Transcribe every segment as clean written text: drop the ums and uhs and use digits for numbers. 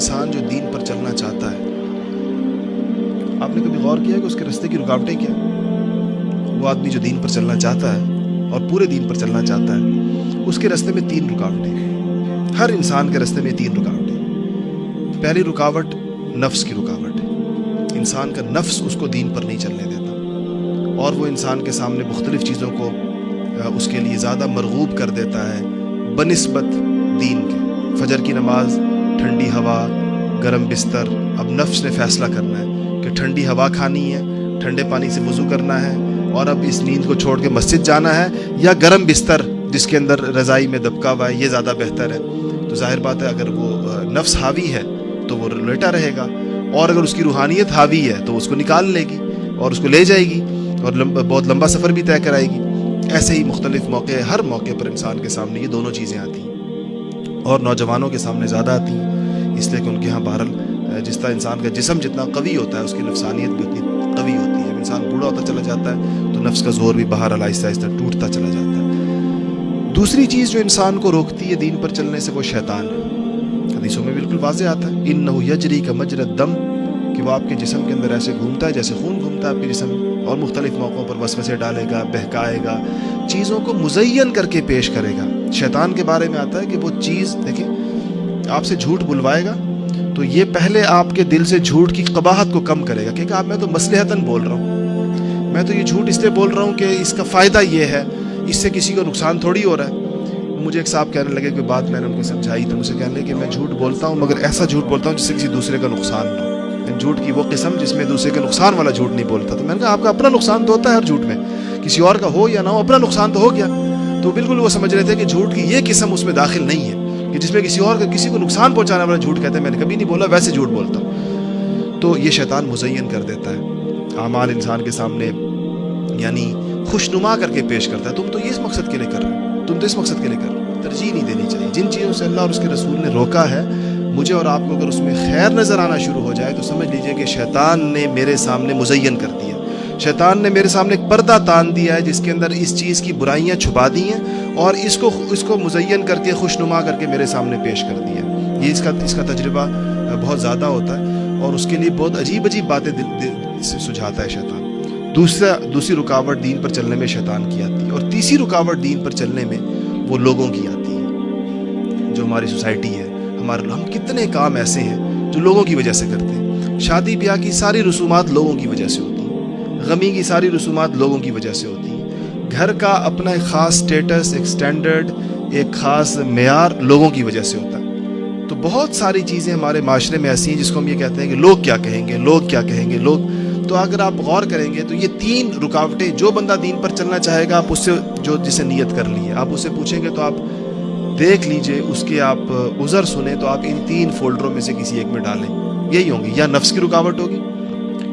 انسان جو دین پر چلنا چاہتا ہے، آپ نے کبھی غور کیا کہ اس کے راستے کی رکاوٹیں کیا؟ وہ آدمی جو دین پر چلنا چاہتا ہے اور پورے دین پر چلنا چاہتا ہے، اس کے راستے میں 3 رکاوٹیں ہیں۔ ہر انسان کے راستے میں 3 رکاوٹیں۔ پہلی رکاوٹ نفس کی رکاوٹ ہے۔ انسان کا نفس اس کو دین پر نہیں چلنے دیتا، اور وہ انسان کے سامنے مختلف چیزوں کو اس کے لیے زیادہ مرغوب کر دیتا ہے بنسبت دین کے۔ فجر کی نماز، ٹھنڈی ہوا، گرم بستر۔ اب نفس نے فیصلہ کرنا ہے کہ ٹھنڈی ہوا کھانی ہے، ٹھنڈے پانی سے وضو کرنا ہے، اور اب اس نیند کو چھوڑ کے مسجد جانا ہے، یا گرم بستر جس کے اندر رضائی میں دبکا ہوا ہے یہ زیادہ بہتر ہے۔ تو ظاہر بات ہے اگر وہ نفس حاوی ہے تو وہ لیٹا رہے گا، اور اگر اس کی روحانیت حاوی ہے تو اس کو نکال لے گی اور اس کو لے جائے گی، اور بہت لمبا سفر بھی طے کرائے گی۔ ایسے ہی مختلف موقع، ہر موقع پر انسان کے سامنے یہ دونوں چیزیں آتی ہیں، اور نوجوانوں کے سامنے زیادہ آتی ہیں، اس لیے کہ ان کے ہاں بہرحال جس طرح انسان کا جسم جتنا قوی ہوتا ہے اس کی نفسانیت بھی اتنی قوی ہوتی ہے۔ جب انسان بوڑھا ہوتا چلا جاتا ہے تو نفس کا زور بھی بہرحال آہستہ آہستہ ٹوٹتا چلا جاتا ہے۔ دوسری چیز جو انسان کو روکتی ہے دین پر چلنے سے وہ شیطان ہے۔ حدیثوں میں بالکل واضح آتا ہے انہ یجری کمجری الدم، کہ وہ آپ کے جسم کے اندر ایسے گھومتا ہے جیسے خون گھومتا ہے آپ کے جسم میں، اور مختلف موقعوں پر وسوسے ڈالے گا، بہکائے گا، چیزوں کو مزین کر کے پیش کرے گا۔ شیطان کے بارے میں آتا ہے کہ وہ چیز دیکھیں آپ سے جھوٹ بلوائے گا تو یہ پہلے آپ کے دل سے جھوٹ کی قباحت کو کم کرے گا، کیونکہ آپ میں تو مصلحتاً بول رہا ہوں، میں تو یہ جھوٹ اس لیے بول رہا ہوں کہ اس کا فائدہ یہ ہے، اس سے کسی کو نقصان تھوڑی ہو رہا ہے۔ مجھے ایک صاحب کہنے لگے کہ بات میں نے ان کو سمجھائی تو مجھے کہنے لگے کہ میں جھوٹ بولتا ہوں مگر ایسا جھوٹ بولتا ہوں جس سے کسی دوسرے کا نقصان نہ ہو، جھوٹ کی وہ قسم جس میں دوسرے کے نقصان والا جھوٹ نہیں بولتا۔ تو میں نے کہا آپ کا اپنا نقصان تو ہوتا ہے ہر جھوٹ میں، کسی اور کا ہو یا نہ ہو اپنا نقصان تو ہو گیا۔ تو بالکل وہ سمجھ رہے تھے کہ جھوٹ کی یہ قسم اس میں داخل نہیں ہے کہ جس میں کسی اور کا کسی کو نقصان پہنچانے والا جھوٹ کہتے ہیں، میں نے کبھی نہیں بولا، ویسے جھوٹ بولتا ہوں۔ تو یہ شیطان مزین کر دیتا ہے اعمال انسان کے سامنے، یعنی خوشنما کر کے پیش کرتا ہے، تم تو یہ اس مقصد کے لیے کر رہے ہو، تم تو اس مقصد کے لیے کر رہے ہو۔ ترجیح نہیں دینی چاہیے جن چیزوں سے اللہ اور اس کے رسول نے روکا ہے، مجھے اور آپ کو اگر اس میں خیر نظر آنا شروع ہو جائے تو سمجھ لیجئے کہ شیطان نے میرے سامنے مزین کر دیا، شیطان نے میرے سامنے ایک پردہ تان دیا ہے جس کے اندر اس چیز کی برائیاں چھپا دی ہیں، اور اس کو مزین کر کے خوشنما کر کے میرے سامنے پیش کر دیا۔ یہ اس کا تجربہ بہت زیادہ ہوتا ہے، اور اس کے لیے بہت عجیب عجیب باتیں دل سے سجھاتا ہے شیطان۔ دوسری رکاوٹ دین پر چلنے میں شیطان کی آتی ہے، اور تیسری رکاوٹ دین پر چلنے میں وہ لوگوں کی آتی ہے۔ جو ہماری سوسائٹی ہے، ہم کتنے کام ایسے ہیں جو لوگوں کی وجہ سے کرتے ہیں۔ شادی بیاہ کی ساری رسومات لوگوں کی وجہ سے ہوتی ہیں، غمی کی ساری رسومات لوگوں کی وجہ سے ہوتی ہیں، گھر کا اپنا ایک خاص سٹیٹس، ایک سٹینڈرڈ، ایک خاص معیار لوگوں کی وجہ سے ہوتا ہے۔ تو بہت ساری چیزیں ہمارے معاشرے میں ایسی ہیں جس کو ہم یہ کہتے ہیں کہ لوگ کیا کہیں گے، لوگ کیا کہیں گے، لوگ۔ تو اگر آپ غور کریں گے تو یہ 3 رکاوٹیں، جو بندہ دین پر چلنا چاہے گا آپ اس سے جسے نیت کر لی ہے آپ اسے پوچھیں گے تو آپ دیکھ لیجئے، اس کے آپ عذر سنیں تو آپ ان 3 فولڈروں میں سے کسی ایک میں ڈالیں، یہی ہوں گی۔ یا نفس کی رکاوٹ ہوگی،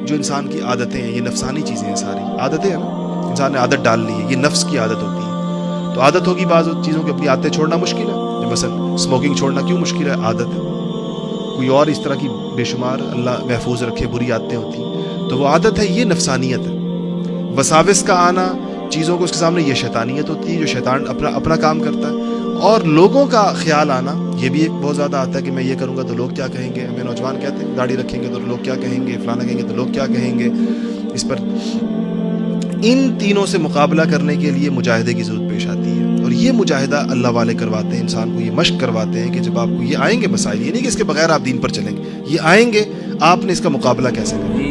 جو انسان کی عادتیں ہیں، یہ نفسانی چیزیں ہیں، ساری عادتیں ہیں نا، انسان نے عادت ڈال لی ہے، یہ نفس کی عادت ہوتی ہے۔ تو عادت ہوگی، بعض چیزوں کی اپنی عادتیں چھوڑنا مشکل ہے، مثلا اسموکنگ چھوڑنا کیوں مشکل ہے؟ عادت ہے۔ کوئی اور اس طرح کی بے شمار اللہ محفوظ رکھے بری عادتیں ہوتی ہیں، تو وہ عادت ہے، یہ نفسانیت ہے۔ وساوس کا آنا چیزوں کو اس کے سامنے، یہ شیطانیت ہوتی ہے، جو شیطان اپنا کام کرتا ہے۔ اور لوگوں کا خیال آنا، یہ بھی ایک بہت زیادہ آتا ہے کہ میں یہ کروں گا تو لوگ کیا کہیں گے۔ ہمیں نوجوان کہتے ہیں داڑھی رکھیں گے تو لوگ کیا کہیں گے، فلانا کہیں گے تو لوگ کیا کہیں گے۔ اس پر ان تینوں سے مقابلہ کرنے کے لیے مجاہدے کی ضرورت پیش آتی ہے، اور یہ مجاہدہ اللہ والے کرواتے ہیں، انسان کو یہ مشق کرواتے ہیں کہ جب آپ کو یہ آئیں گے مسائل، یہ نہیں کہ اس کے بغیر آپ دین پر چلیں گے، یہ آئیں گے، آپ نے اس کا مقابلہ کیسے کرنا ہے۔